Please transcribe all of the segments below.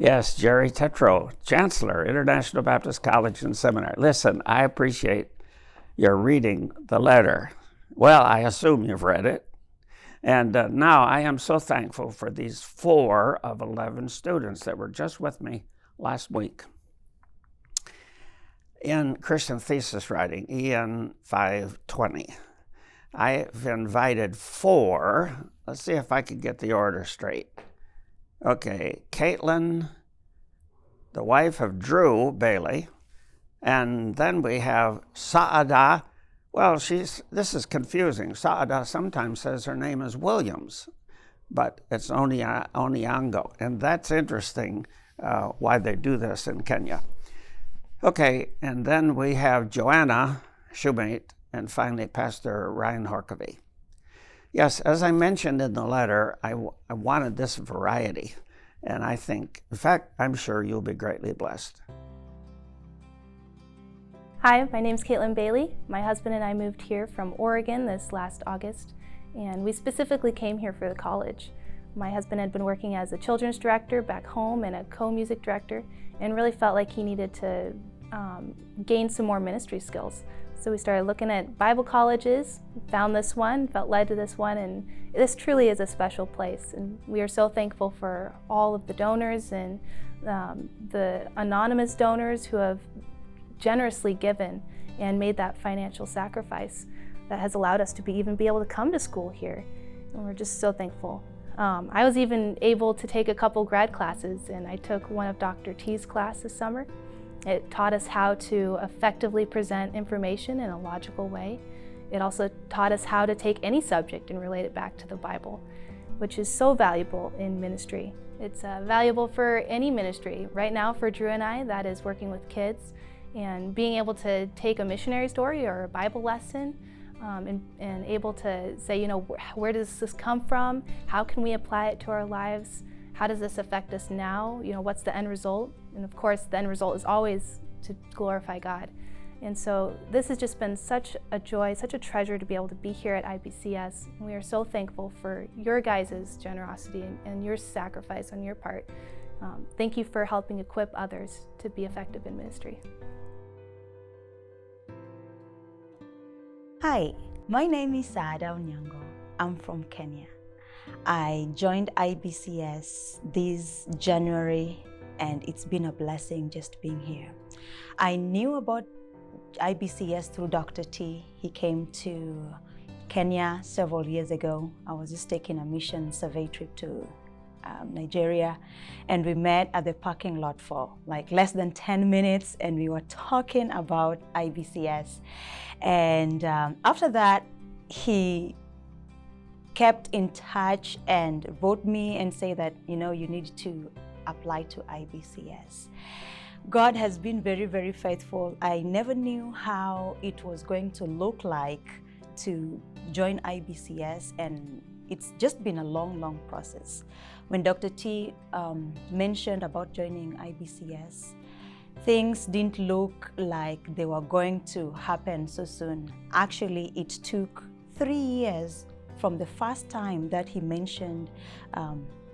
Yes, Jerry Tetro, Chancellor, International Baptist College and Seminary. Listen, I appreciate your reading the letter. Well, I assume you've read it. And now I am so thankful for these 4 of 11 students that were just with me last week. In Christian thesis writing, EN 520, I've invited 4. Let's see if I can get the order straight. Okay, Caitlin, the wife of Drew Bailey, and then we have Saada. Well, this is confusing. Saada sometimes says her name is Williams, but it's Onyango, and that's interesting why they do this in Kenya. Okay, and then we have Joanna Shoemate, and finally Pastor Ryan Horkovy. Yes, as I mentioned in the letter, I wanted this variety, and I think, in fact, I'm sure you'll be greatly blessed. Hi, my name's Caitlin Bailey. My husband and I moved here from Oregon this last August, and we specifically came here for the college. My husband had been working as a children's director back home and a co-music director, and really felt like he needed to gain some more ministry skills. So we started looking at Bible colleges, found this one, felt led to this one, and this truly is a special place. And we are so thankful for all of the donors and the anonymous donors who have generously given and made that financial sacrifice that has allowed us to even be able to come to school here. And we're just so thankful. I was even able to take a couple grad classes, and I took one of Dr. T's class this summer. It taught us how to effectively present information in a logical way. It also taught us how to take any subject and relate it back to the Bible, which is so valuable in ministry. It's valuable for any ministry. Right now for Drew and I, that is working with kids and being able to take a missionary story or a Bible lesson and able to say, where does this come from? How can we apply it to our lives? How does this affect us now? What's the end result? And of course, the end result is always to glorify God. And so this has just been such a joy, such a treasure to be able to be here at IBCS. And we are so thankful for your guys' generosity and your sacrifice on your part. Thank you for helping equip others to be effective in ministry. Hi, my name is Saada Onyango. I'm from Kenya. I joined IBCS this January, and it's been a blessing just being here. I knew about IBCS through Dr. T. He came to Kenya several years ago. I was just taking a mission survey trip to Nigeria, and we met at the parking lot for like less than 10 minutes, and we were talking about IBCS. And after that, he kept in touch and wrote me and said that, you need to apply to IBCS. God has been very, very faithful. I never knew how it was going to look like to join IBCS, and it's just been a long, long process. When Dr. T mentioned about joining IBCS, things didn't look like they were going to happen so soon. Actually, it took 3 years from the first time that he mentioned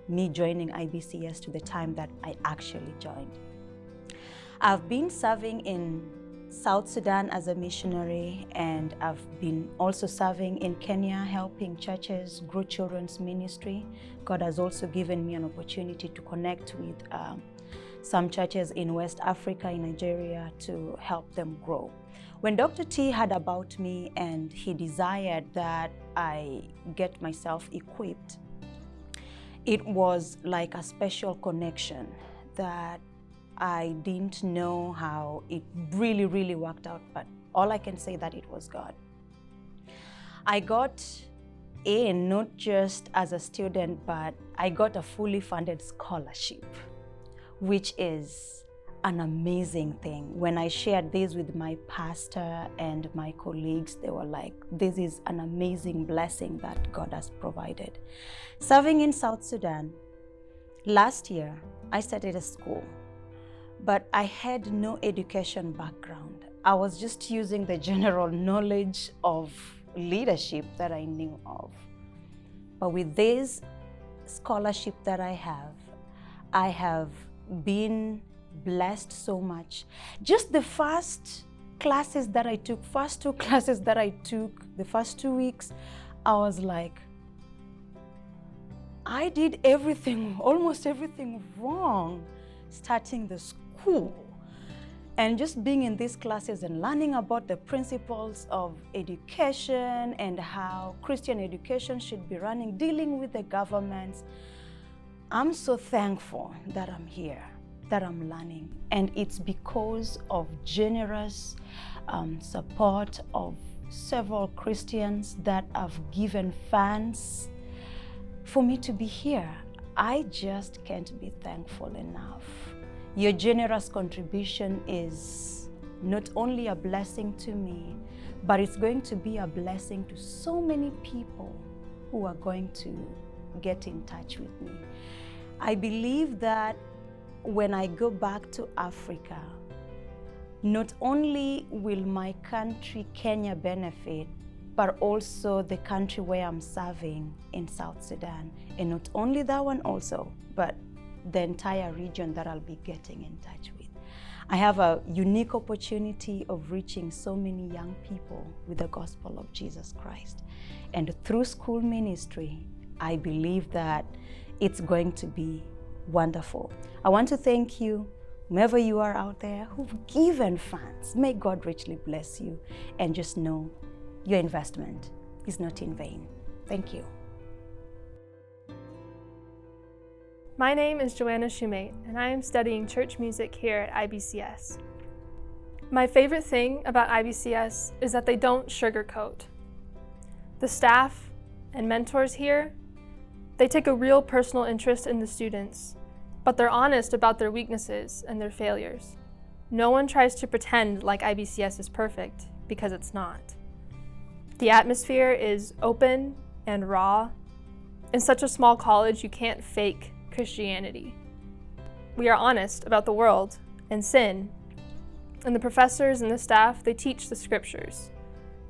me joining IBCS to the time that I actually joined. I've been serving in South Sudan as a missionary, and I've been also serving in Kenya, helping churches grow children's ministry. God has also given me an opportunity to connect with some churches in West Africa, in Nigeria, to help them grow. When Dr. T heard about me and he desired that I get myself equipped, it was like a special connection that I didn't know how it really, really worked out, but all I can say that it was God. I got in not just as a student, but I got a fully funded scholarship, which is an amazing thing. When I shared this with my pastor and my colleagues, they were like, this is an amazing blessing that God has provided. Serving in South Sudan, last year, I started a school, but I had no education background. I was just using the general knowledge of leadership that I knew of. But with this scholarship that I have been blessed so much. Just the first classes that I took, first 2 classes that I took, the first 2 weeks, I was like, I did everything, almost everything wrong, starting the school. And just being in these classes and learning about the principles of education and how Christian education should be running, dealing with the governments. I'm so thankful that I'm here, that I'm learning. And it's because of generous support of several Christians that have given funds for me to be here. I just can't be thankful enough. Your generous contribution is not only a blessing to me, but it's going to be a blessing to so many people who are going to get in touch with me. I believe that when I go back to Africa, not only will my country, Kenya, benefit, but also the country where I'm serving in South Sudan. And not only that one also, but the entire region that I'll be getting in touch with. I have a unique opportunity of reaching so many young people with the gospel of Jesus Christ. And through school ministry, I believe that it's going to be wonderful. I want to thank you, whomever you are out there who've given funds. May God richly bless you, and just know your investment is not in vain. Thank you. My name is Joanna Shumate, and I am studying church music here at IBCS. My favorite thing about IBCS is that they don't sugarcoat. The staff and mentors here, they take a real personal interest in the students, but they're honest about their weaknesses and their failures. No one tries to pretend like IBCS is perfect, because it's not. The atmosphere is open and raw. In such a small college, you can't fake Christianity. We are honest about the world and sin, and the professors and the staff, they teach the scriptures,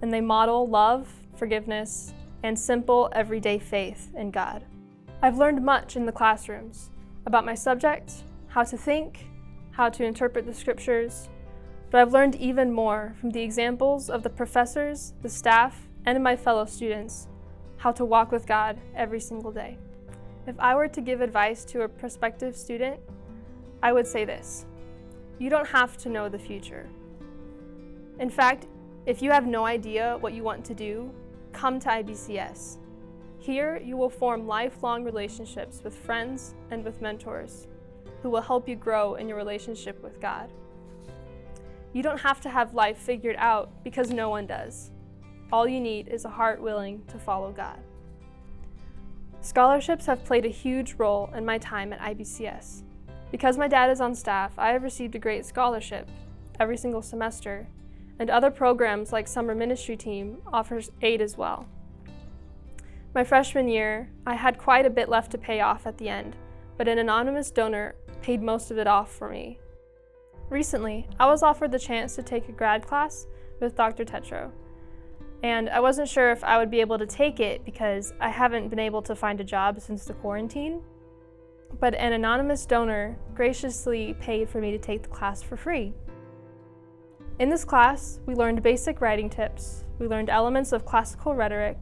and they model love, forgiveness, and simple everyday faith in God. I've learned much in the classrooms about my subject, how to think, how to interpret the scriptures, but I've learned even more from the examples of the professors, the staff, and my fellow students, how to walk with God every single day. If I were to give advice to a prospective student, I would say this: you don't have to know the future. In fact, if you have no idea what you want to do, come to IBCS. Here, you will form lifelong relationships with friends and with mentors who will help you grow in your relationship with God. You don't have to have life figured out, because no one does. All you need is a heart willing to follow God. Scholarships have played a huge role in my time at IBCS. Because my dad is on staff, I have received a great scholarship every single semester, and other programs like Summer Ministry Team offers aid as well. My freshman year, I had quite a bit left to pay off at the end, but an anonymous donor paid most of it off for me. Recently, I was offered the chance to take a grad class with Dr. Tetro, and I wasn't sure if I would be able to take it because I haven't been able to find a job since the quarantine. But an anonymous donor graciously paid for me to take the class for free. In this class, we learned basic writing tips, we learned elements of classical rhetoric,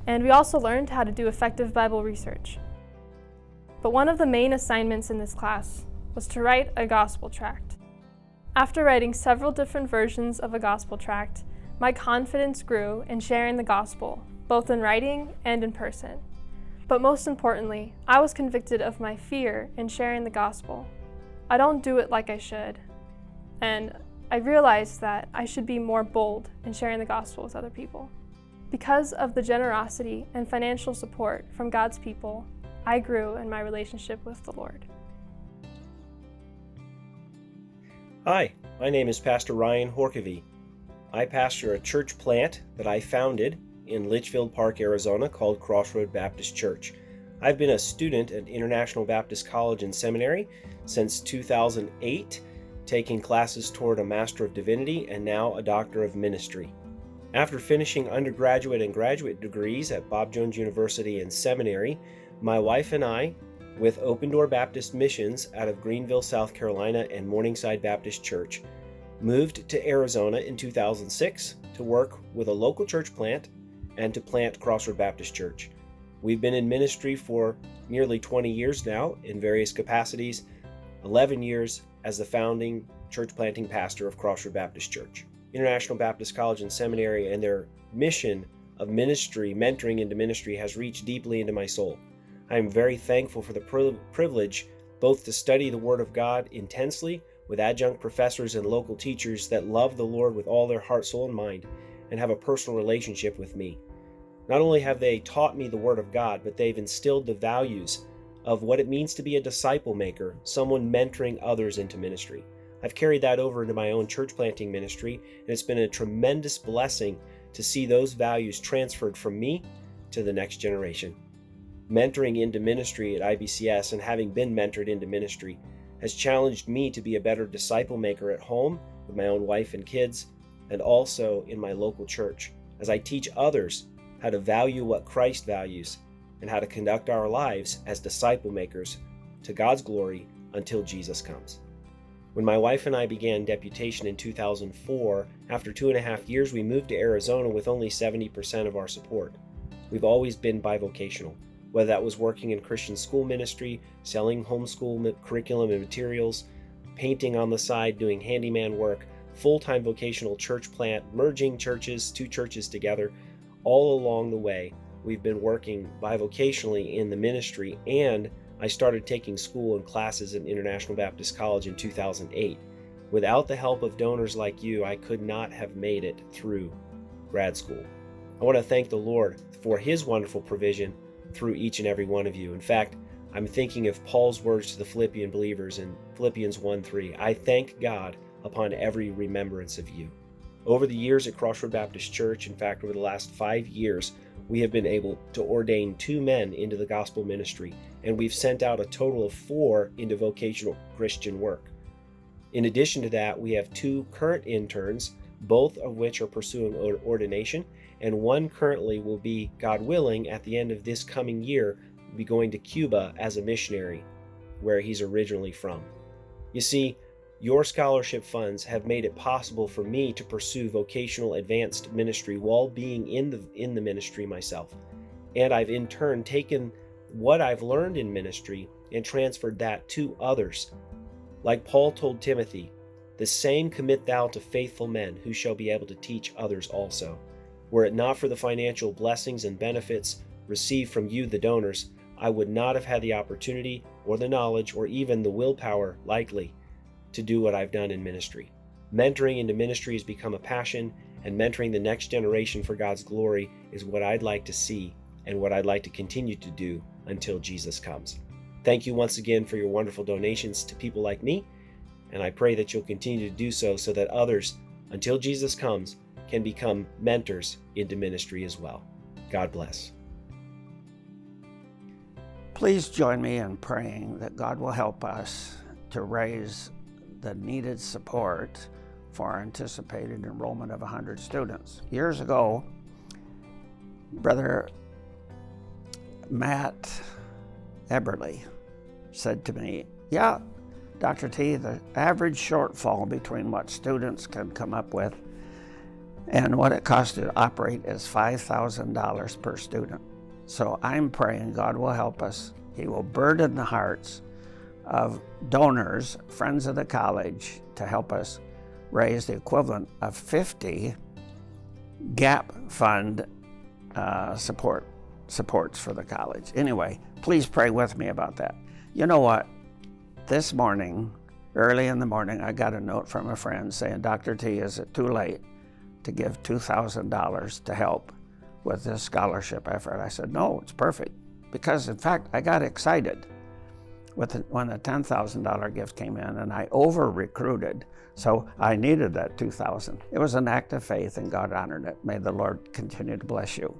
and we also learned how to do effective Bible research. But one of the main assignments in this class was to write a gospel tract. After writing several different versions of a gospel tract, my confidence grew in sharing the gospel, both in writing and in person. But most importantly, I was convicted of my fear in sharing the gospel. I don't do it like I should. And I realized that I should be more bold in sharing the gospel with other people. Because of the generosity and financial support from God's people, I grew in my relationship with the Lord. Hi, my name is Pastor Ryan Horkovy. I pastor a church plant that I founded in Litchfield Park, Arizona, called Crossroad Baptist Church. I've been a student at International Baptist College and Seminary since 2008, taking classes toward a Master of Divinity and now a Doctor of Ministry. After finishing undergraduate and graduate degrees at Bob Jones University and Seminary, my wife and I with Open Door Baptist Missions out of Greenville, South Carolina, and Morningside Baptist Church. Moved to Arizona in 2006 to work with a local church plant and to plant Crossroad Baptist Church. We've been in ministry for nearly 20 years now in various capacities, 11 years as the founding church planting pastor of Crossroad Baptist Church. International Baptist College and Seminary and their mission of ministry, mentoring into ministry, has reached deeply into my soul. I am very thankful for the privilege both to study the Word of God intensely with adjunct professors and local teachers that love the Lord with all their heart, soul, and mind, and have a personal relationship with me. Not only have they taught me the Word of God, but they've instilled the values of what it means to be a disciple maker, someone mentoring others into ministry. I've carried that over into my own church planting ministry, and it's been a tremendous blessing to see those values transferred from me to the next generation. Mentoring into ministry at IBCS and having been mentored into ministry has challenged me to be a better disciple maker at home with my own wife and kids, and also in my local church, as I teach others how to value what Christ values and how to conduct our lives as disciple makers to God's glory until Jesus comes. When my wife and I began deputation in 2004, after 2.5 years, we moved to Arizona with only 70% of our support. We've always been bivocational, whether that was working in Christian school ministry, selling homeschool curriculum and materials, painting on the side, doing handyman work, full-time vocational church plant, merging churches, 2 churches together. All along the way, we've been working bivocationally in the ministry, and I started taking school and classes at International Baptist College in 2008. Without the help of donors like you, I could not have made it through grad school. I want to thank the Lord for His wonderful provision through each and every one of you. In fact, I'm thinking of Paul's words to the Philippian believers in Philippians 1:3. I thank God upon every remembrance of you. Over the years at Crossroad Baptist Church, in fact, over the last 5 years, we have been able to ordain 2 men into the gospel ministry, and we've sent out a total of 4 into vocational Christian work. In addition to that, we have 2 current interns, both of which are pursuing ordination, and one currently will be, God willing, at the end of this coming year, be going to Cuba as a missionary, where he's originally from. You see, your scholarship funds have made it possible for me to pursue vocational advanced ministry while being in the ministry myself. And I've in turn taken what I've learned in ministry and transferred that to others. Like Paul told Timothy, the same commit thou to faithful men who shall be able to teach others also. Were it not for the financial blessings and benefits received from you, the donors, I would not have had the opportunity or the knowledge or even the willpower, likely, to do what I've done in ministry. Mentoring into ministry has become a passion, and mentoring the next generation for God's glory is what I'd like to see and what I'd like to continue to do until Jesus comes. Thank you once again for your wonderful donations to people like me, and I pray that you'll continue to do so that others, until Jesus comes, can become mentors into ministry as well. God bless. Please join me in praying that God will help us to raise the needed support for our anticipated enrollment of 100 students. Years ago, Brother Matt Eberly said to me, yeah, Dr. T, the average shortfall between what students can come up with and what it costs to operate is $5,000 per student. So I'm praying God will help us. He will burden the hearts of donors, friends of the college, to help us raise the equivalent of 50 GAP fund supports for the college. Anyway, please pray with me about that. You know what? This morning, early in the morning, I got a note from a friend saying, Dr. T, is it too late to give $2,000 to help with this scholarship effort? I said, no, it's perfect. Because in fact, I got excited when the $10,000 gift came in, and I over-recruited, so I needed that $2,000. It was an act of faith, and God honored it. May the Lord continue to bless you.